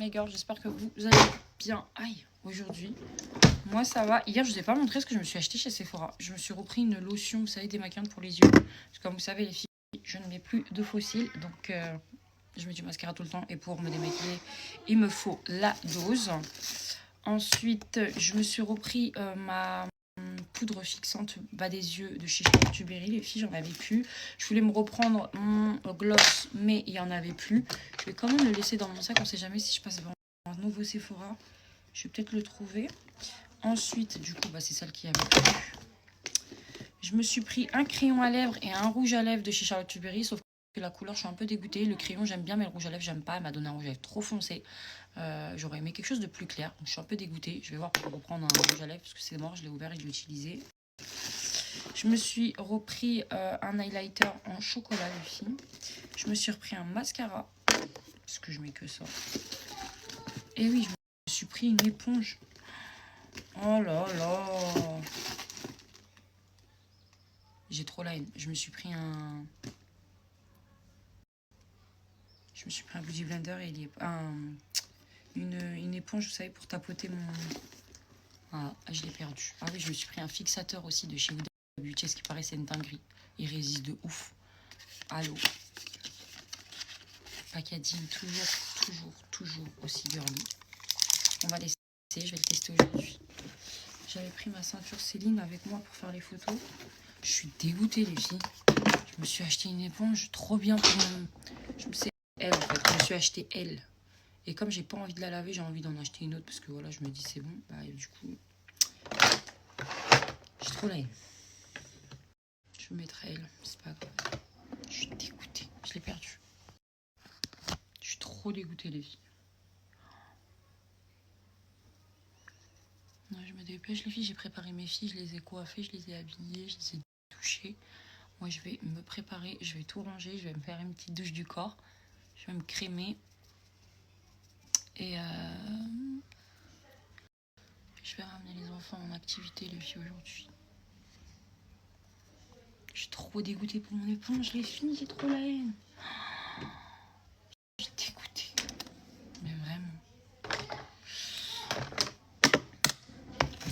les gars, j'espère que vous allez bien. Aïe, aujourd'hui, moi ça va. Hier, je vous ai pas montré ce que je me suis acheté chez Sephora. Je me suis repris une lotion, vous savez, démaquillante pour les yeux. Parce que comme vous savez, les filles, je ne mets plus de fossiles. Donc, je mets du mascara tout le temps. Et pour me démaquiller, il me faut la dose. Ensuite, je me suis repris ma poudre fixante bas des yeux de chez Charlotte Tilbury. Les filles, j'en avais plus. Je voulais me reprendre mon gloss, mais il n'y en avait plus. Je vais quand même le laisser dans mon sac. On ne sait jamais si je passe devant un nouveau Sephora. Je vais peut-être le trouver. Ensuite, du coup, c'est celle qui avait plus. Je me suis pris un crayon à lèvres et un rouge à lèvres de chez Charlotte Tilbury, sauf que la couleur, je suis un peu dégoûtée. Le crayon, j'aime bien, mais le rouge à lèvres, j'aime pas. Elle m'a donné un rouge à lèvres trop foncé. J'aurais aimé quelque chose de plus clair. Donc, je suis un peu dégoûtée. Je vais voir pour reprendre un rouge à lèvres, parce que c'est mort, je l'ai ouvert et je l'ai utilisé. Je me suis repris un highlighter en chocolat, les filles. Je me suis repris un mascara, parce que je mets que ça. Et oui, je me suis pris une éponge. Oh là là. J'ai trop la haine. Je me suis pris un beauty blender et une éponge, vous savez, pour tapoter mon... Ah, je l'ai perdu. Ah oui, je me suis pris un fixateur aussi de chez Huda Beauty. Ce qui paraît, c'est une dinguerie. Il résiste de ouf. Allô. Packaging toujours aussi girly. On va l'essayer, je vais le tester aujourd'hui. J'avais pris ma ceinture Céline avec moi pour faire les photos. Je suis dégoûtée, les filles. Je me suis acheté une éponge trop bien pour mon... Je me sais elle, en fait. Je me suis acheté elle. Et comme j'ai pas envie de la laver, j'ai envie d'en acheter une autre parce que voilà, je me dis c'est bon. Du coup, j'ai trop la haine. Je mettrai elle, c'est pas grave. Je suis dégoûtée, je l'ai perdu. Je suis trop dégoûtée, les filles. Non, je me dépêche, les filles. J'ai préparé mes filles, je les ai coiffées, je les ai habillées, je les ai touchées. Moi, je vais me préparer, je vais tout ranger, je vais me faire une petite douche du corps. Je vais me crémer. Et je vais ramener les enfants en activité, les filles, aujourd'hui. Je suis trop dégoûtée pour mon éponge, les filles, j'ai trop la haine. Je suis dégoûtée. Mais vraiment.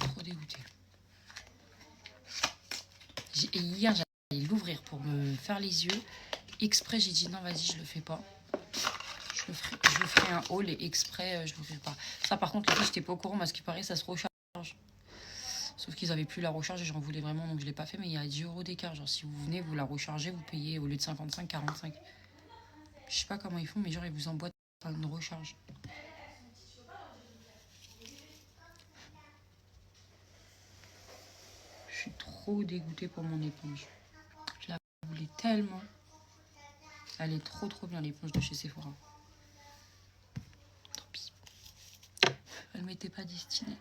Trop dégoûtée. Et hier, j'allais l'ouvrir pour me faire les yeux. Exprès, j'ai dit non, vas-y, je le fais pas. Je ferai un haul et exprès, je le fais pas. Ça, par contre, les filles, j'étais pas au courant, mais à ce qui paraît, ça se recharge. Sauf qu'ils avaient plus la recharge et j'en voulais vraiment, donc je l'ai pas fait. Mais il y a 10 € d'écart. Genre, si vous venez, vous la rechargez, vous payez au lieu de 55, 45. Je sais pas comment ils font, mais genre, ils vous emboîtent une recharge. Je suis trop dégoûtée pour mon éponge. Je la voulais tellement. Elle est trop bien, l'éponge de chez Sephora. Tant pis. Elle m'était pas destinée.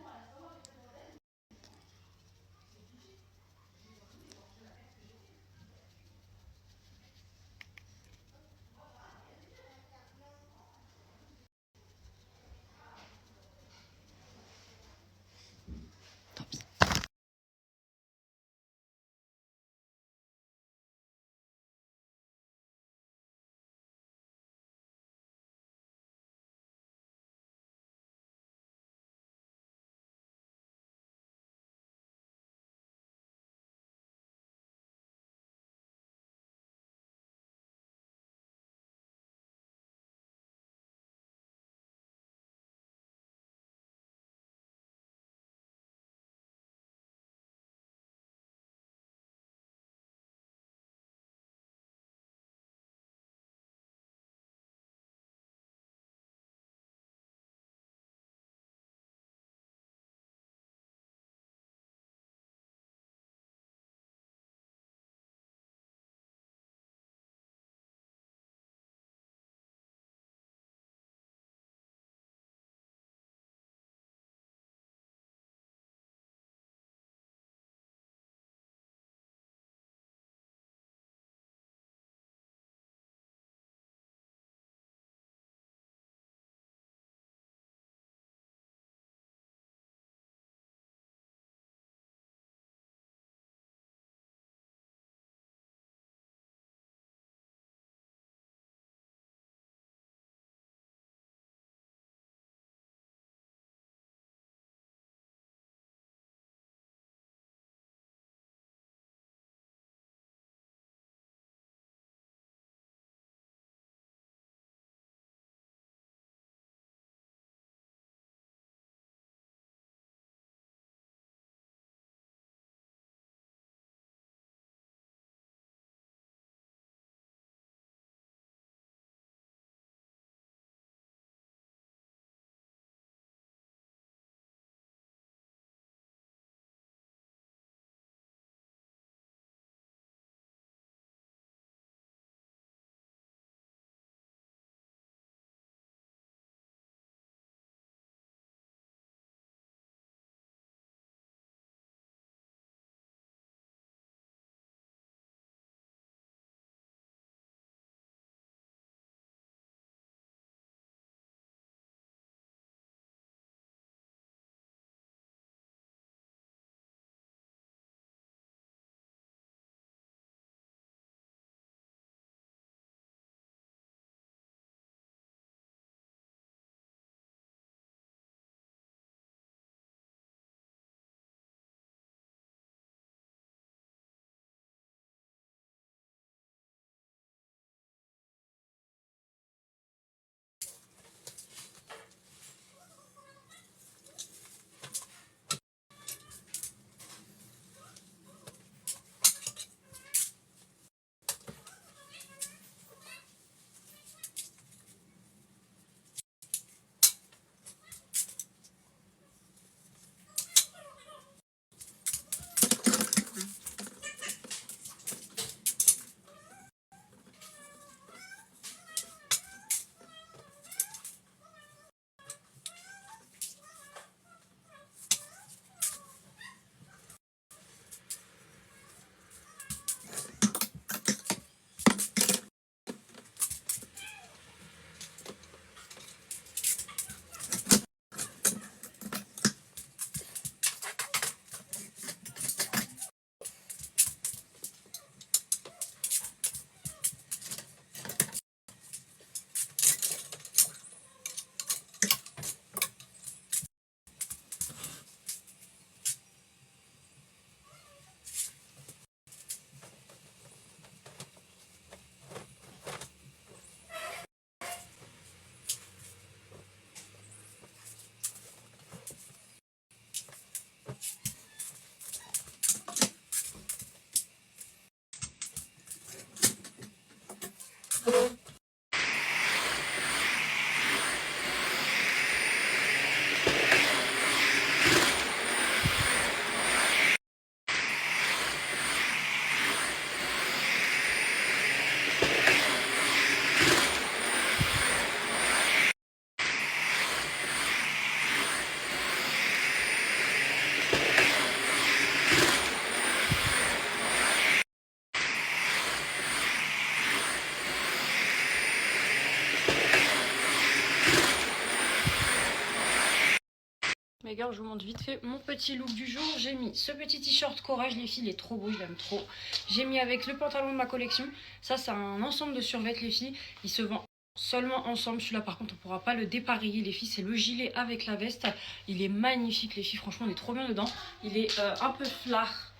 gars, je vous montre vite fait mon petit look du jour. J'ai mis ce petit t-shirt Courage, les filles, il est trop beau, je l'aime trop. J'ai mis avec le pantalon de ma collection. Ça, c'est un ensemble de survêtements, les filles. Il se vend seulement ensemble. Celui-là, par contre, on ne pourra pas le dépareiller, les filles. C'est le gilet avec la veste. Il est magnifique, les filles. Franchement, on est trop bien dedans. Il est un peu flard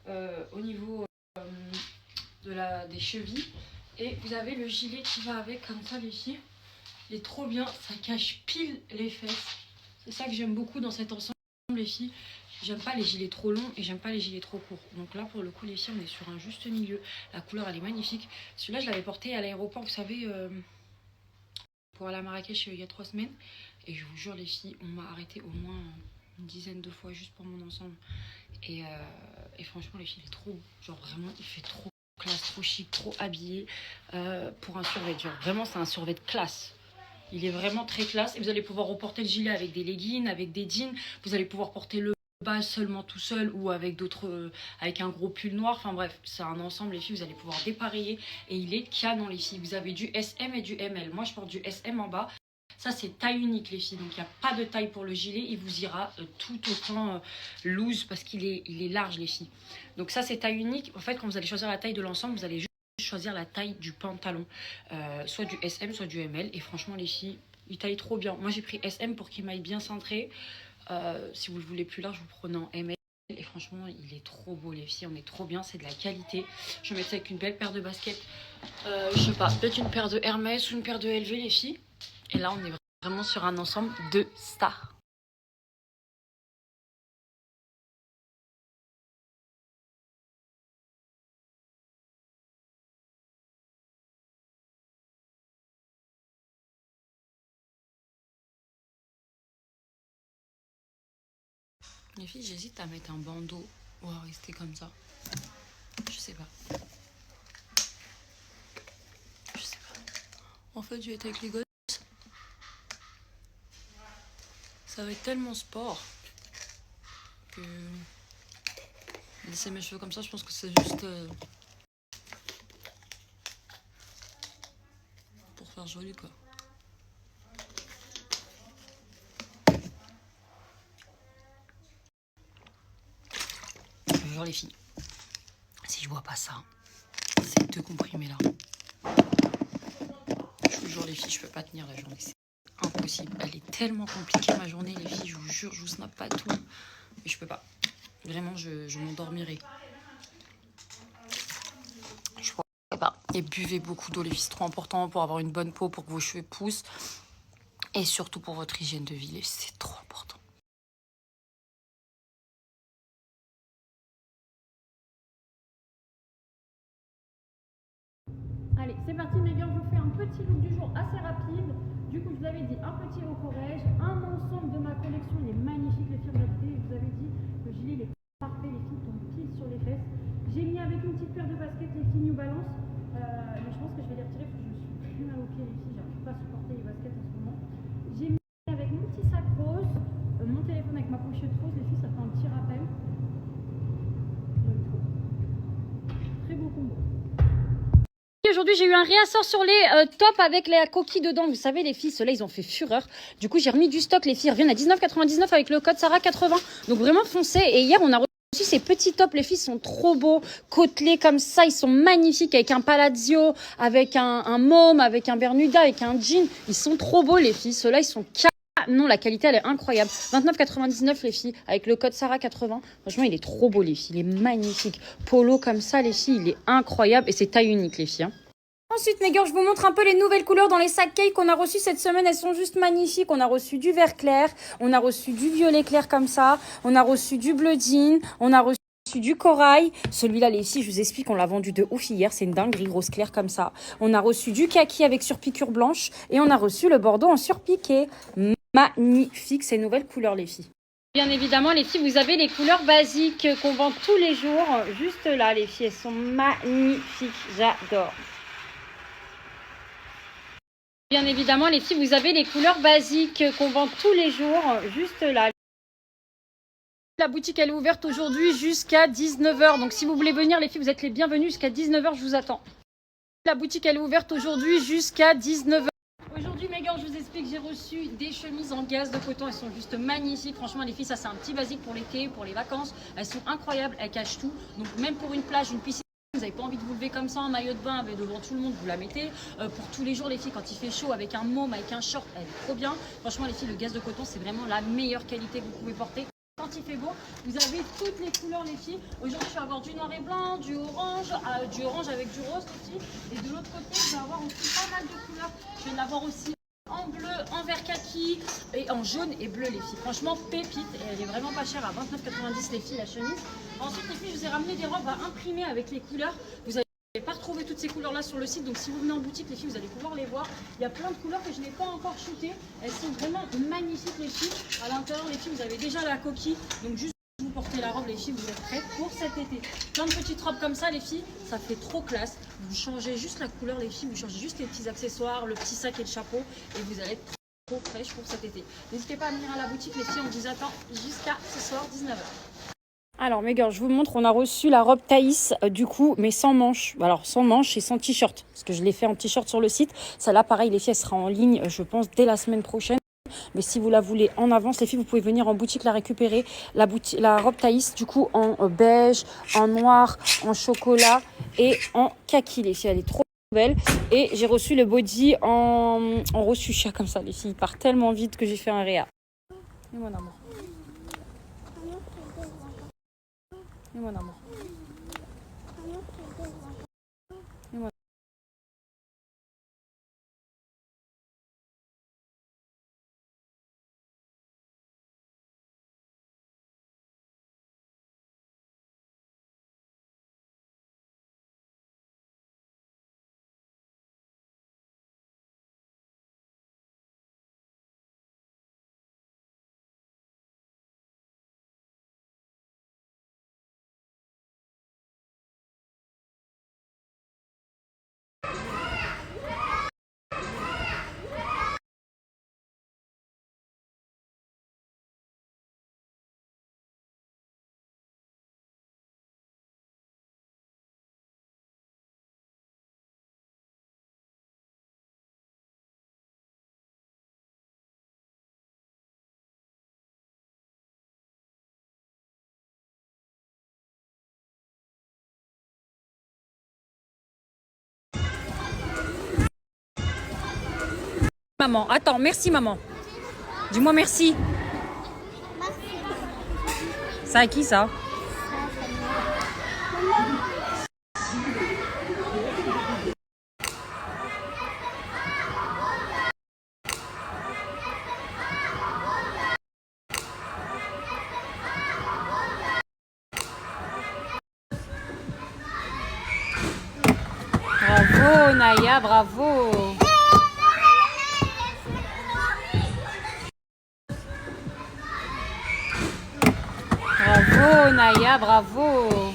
au niveau des chevilles. Et vous avez le gilet qui va avec, comme ça, les filles. Il est trop bien. Ça cache pile les fesses. C'est ça que j'aime beaucoup dans cet ensemble, les filles. J'aime pas les gilets trop longs et j'aime pas les gilets trop courts. Donc là, pour le coup, les filles, on est sur un juste milieu. La couleur, elle est magnifique. Celui-là, je l'avais porté à l'aéroport, vous savez, pour aller à Marrakech il y a 3 semaines. Et je vous jure, les filles, on m'a arrêté au moins une dizaine de fois juste pour mon ensemble. Et franchement, les filles, il est trop, genre vraiment, il fait trop classe, trop chic, trop habillé pour un survêt. Genre vraiment, c'est un survêt de classe. Il est vraiment très classe et vous allez pouvoir reporter le gilet avec des leggings, avec des jeans. Vous allez pouvoir porter le bas seulement tout seul ou avec d'autres, avec un gros pull noir. Enfin bref, c'est un ensemble, les filles. Vous allez pouvoir dépareiller et il est canon, les filles. Vous avez du SM et du ML. Moi, je porte du SM en bas. Ça, c'est taille unique, les filles. Donc, il n'y a pas de taille pour le gilet. Il vous ira tout autant loose parce qu'il est large, les filles. Donc, ça, c'est taille unique. En fait, quand vous allez choisir la taille de l'ensemble, vous allez juste choisir la taille du pantalon, soit du SM soit du ML, et franchement les filles il taille trop bien. Moi j'ai pris SM pour qu'il m'aille bien cintré. Si vous le voulez plus large, vous prenez en ML et franchement il est trop beau, les filles, on est trop bien, c'est de la qualité. Je vais mettre ça avec une belle paire de baskets, je sais pas, peut-être une paire de Hermès ou une paire de LV, les filles, et là on est vraiment sur un ensemble de stars. Les filles, j'hésite à mettre un bandeau ou à rester comme ça. Je sais pas. Je sais pas. En fait, je vais être avec les gosses. Ça va être tellement sport que laisser mes cheveux comme ça, je pense que c'est juste pour faire joli, quoi. Genre les filles, si je vois pas ça, ces 2 comprimés là, je vous jure les filles, je peux pas tenir la journée, c'est impossible. Elle est tellement compliquée ma journée, les filles, je vous jure, je vous snap pas tout, mais je peux pas. Vraiment, je m'endormirai. Je pourrais pas. Et buvez beaucoup d'eau, les filles, c'est trop important pour avoir une bonne peau, pour que vos cheveux poussent, et surtout pour votre hygiène de vie, les filles, c'est trop important. Allez, c'est parti mes gars, je vous fais un petit look du jour assez rapide. Du coup, je vous avais dit un petit haut corège, un ensemble de ma collection, il est magnifique les filles, regardez, je vous avais dit, le gilet il est parfait, les filles tombent pile sur les fesses. J'ai mis avec une petite paire de baskets les filles New Balance, mais je pense que je vais les retirer parce que je me suis plus mal au pied les filles, j'arrive pas à supporter les baskets en ce moment. J'ai mis avec mon petit sac rose, mon téléphone avec ma pochette rose, les filles ça fait un petit rappel. Très beau combo. Aujourd'hui, j'ai eu un réassort sur les tops avec la coquille dedans. Vous savez, les filles, ceux-là, ils ont fait fureur. Du coup, j'ai remis du stock. Les filles reviennent à 19,99 avec le code Sarah80. Donc, vraiment foncez. Et hier, on a reçu ces petits tops. Les filles sont trop beaux. Côtelés comme ça. Ils sont magnifiques avec un palazzo, avec un môme, avec un bermuda, avec un jean. Ils sont trop beaux, les filles. Ceux-là, ils sont non, la qualité, elle est incroyable. 29,99 les filles, avec le code Sarah80. Franchement, il est trop beau, les filles. Il est magnifique. Polo comme ça, les filles, il est incroyable. Et c'est taille unique, les filles. Ensuite, mes gars, je vous montre un peu les nouvelles couleurs dans les sacs cake qu'on a reçus cette semaine. Elles sont juste magnifiques. On a reçu du vert clair, on a reçu du violet clair comme ça, on a reçu du bleu jean, on a reçu du corail. Celui-là, les filles, je vous explique, on l'a vendu de ouf hier. C'est une dinguerie, rose clair comme ça. On a reçu du kaki avec surpiqûre blanche et on a reçu le bordeaux en surpiqué. Magnifique ces nouvelles couleurs, les filles. Bien évidemment, les filles, vous avez les couleurs basiques qu'on vend tous les jours. Juste là, les filles, elles sont magnifiques. J'adore. Bien évidemment, les filles, vous avez les couleurs basiques qu'on vend tous les jours. Juste là. La boutique, elle est ouverte aujourd'hui jusqu'à 19h. Donc, si vous voulez venir, les filles, vous êtes les bienvenus. Jusqu'à 19h, je vous attends. La boutique, elle est ouverte aujourd'hui jusqu'à 19h. Aujourd'hui, mes gars, girls, je vous explique, j'ai reçu des chemises en gaze de coton. Elles sont juste magnifiques. Franchement, les filles, ça c'est un petit basique pour l'été, pour les vacances. Elles sont incroyables, elles cachent tout. Donc même pour une plage, une piscine, vous n'avez pas envie de vous lever comme ça en maillot de bain avec devant tout le monde, vous la mettez. Pour tous les jours, les filles, quand il fait chaud, avec un môme, avec un short, elle est trop bien. Franchement, les filles, le gaze de coton, c'est vraiment la meilleure qualité que vous pouvez porter. Quand il fait beau, vous avez toutes les couleurs, les filles. Aujourd'hui, je vais avoir du noir et blanc, du orange avec du rose aussi. Et de l'autre côté, je vais avoir aussi pas mal de couleurs. Je vais l'avoir aussi en bleu, en vert kaki et en jaune et bleu, les filles. Franchement, pépite. Et elle est vraiment pas chère, à 29,90 les filles, la chemise. Ensuite, les filles, je vous ai ramené des robes à imprimer avec les couleurs. Vous n'allez pas retrouver toutes ces couleurs-là sur le site. Donc, si vous venez en boutique, les filles, vous allez pouvoir les voir. Il y a plein de couleurs que je n'ai pas encore shootées. Elles sont vraiment magnifiques, les filles. À l'intérieur, les filles, vous avez déjà la coquille. Donc, juste vous portez la robe, les filles, vous êtes prêtes pour cet été. Plein de petites robes comme ça, les filles, ça fait trop classe. Vous changez juste la couleur, les filles, vous changez juste les petits accessoires, le petit sac et le chapeau, et vous allez être trop fraîche pour cet été. N'hésitez pas à venir à la boutique, les filles, on vous attend jusqu'à ce soir, 19h. Alors mes girls, je vous montre, on a reçu la robe Thaïs du coup, mais sans manches. Alors sans manches et sans t-shirt, parce que je l'ai fait en t-shirt sur le site. Celle-là, pareil, les filles, elle sera en ligne, je pense, dès la semaine prochaine. Mais si vous la voulez en avance, les filles, vous pouvez venir en boutique la récupérer. La robe Thaïs, du coup, en beige, en noir, en chocolat et en kaki, les filles. Elle est trop belle. Et j'ai reçu le body en reçu chat comme ça, les filles. Il part tellement vite que j'ai fait un réa. Et mon amour. Et mon amour. Et mon... Maman, attends, merci maman. Dis-moi merci. Ça à qui ça? Bravo Naya, bravo. Bravo Naya, bravo.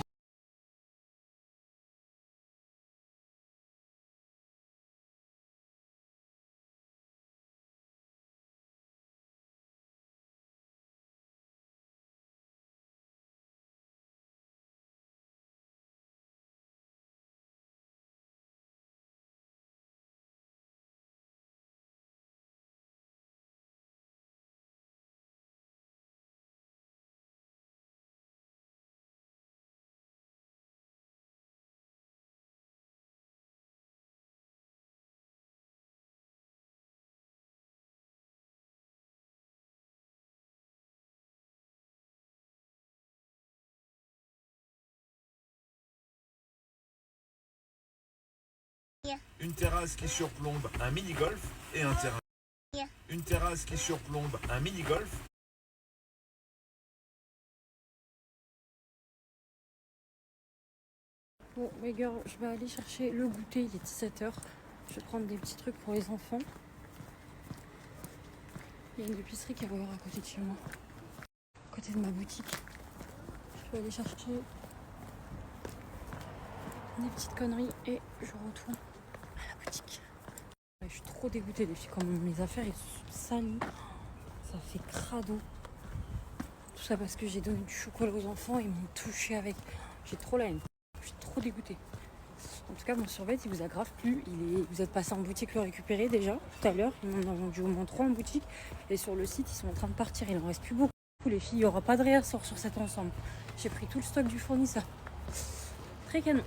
Une terrasse qui surplombe un mini-golf et un terrain. Une terrasse qui surplombe un mini-golf. Bon, mes gars, je vais aller chercher le goûter, il est 17h. Je vais prendre des petits trucs pour les enfants. Il y a une épicerie qui est à côté de chez moi, à côté de ma boutique. Je vais aller chercher des petites conneries et je retourne à la boutique. Je suis trop dégoûtée des filles, comme mes affaires elles sont salies. Ça fait crado. Tout ça parce que j'ai donné du chocolat aux enfants et ils m'ont touché avec. J'ai trop la haine. Je suis trop dégoûtée. En tout cas, mon survêt, il vous a grave plu. Vous êtes passé en boutique le récupérer déjà tout à l'heure. Ils m'en ont vendu au moins 3 en boutique. Et sur le site, ils sont en train de partir. Il en reste plus beaucoup, les filles. Il n'y aura pas de réassort sur cet ensemble. J'ai pris tout le stock du fournisseur. Très canon.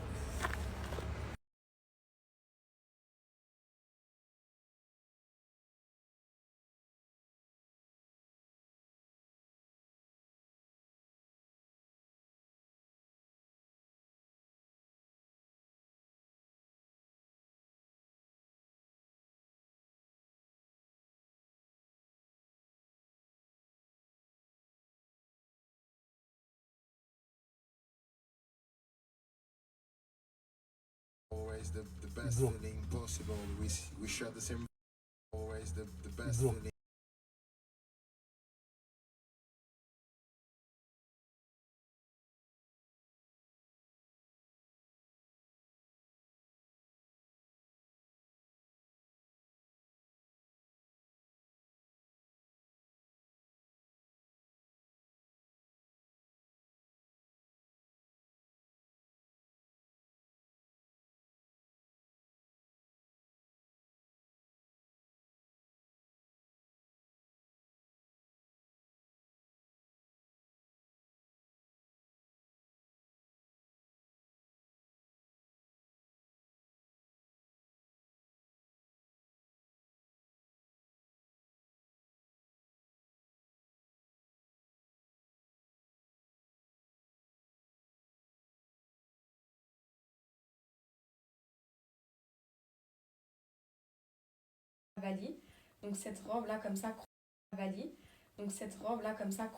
Always the best feeling possible. We share the same. Always the best feeling. Donc cette robe là comme ça, donc cette robe là comme ça,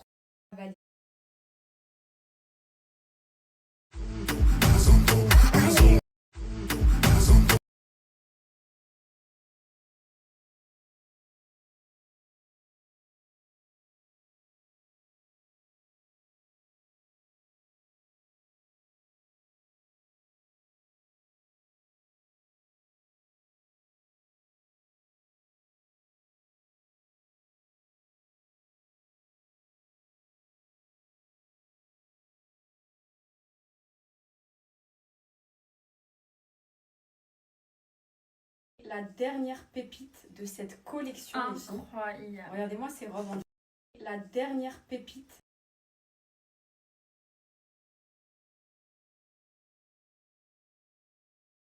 la dernière pépite de cette collection. Incroyable. Regardez-moi ces robes en... La dernière pépite.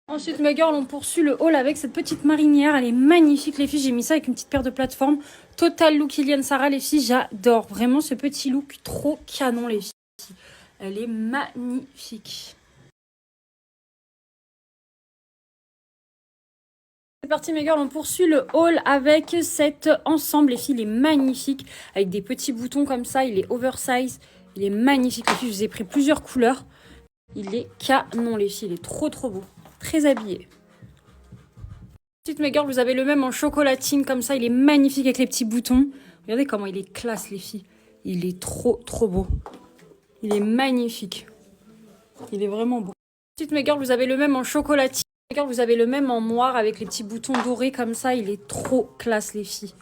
Ensuite, mes girls, on poursuit le haul avec cette petite marinière. Elle est magnifique, les filles. J'ai mis ça avec une petite paire de plateformes. Total look Iliane Sarah, les filles. J'adore vraiment ce petit look. Trop canon, les filles. Elle est magnifique. C'est parti, mes girls. On poursuit le haul avec cet ensemble. Les filles, il est magnifique. Avec des petits boutons comme ça. Il est oversize. Il est magnifique, les filles. Je vous ai pris plusieurs couleurs. Il est canon, les filles. Il est trop, trop beau. Très habillé. Ensuite, mes girls, vous avez le même en chocolatine comme ça. Il est magnifique avec les petits boutons. Regardez comment il est classe, les filles. Il est trop, trop beau. Il est magnifique. Il est vraiment beau. Ensuite, mes girls, vous avez le même en chocolatine. Mes girls, vous avez le même en noir avec les petits boutons dorés comme ça. Il est trop classe, les filles.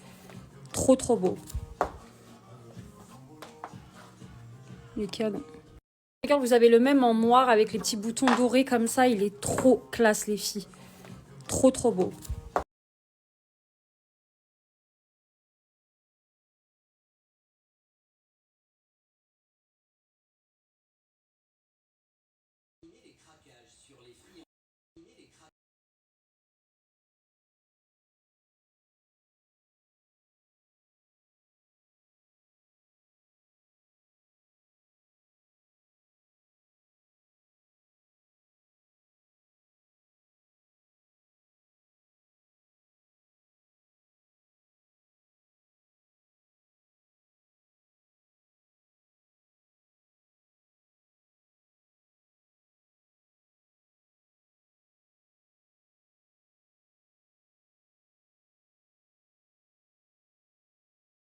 Trop, trop beau. Il est canon. Regarde, vous avez le même en noir avec les petits boutons dorés comme ça. Il est trop classe, les filles. Trop, trop beau.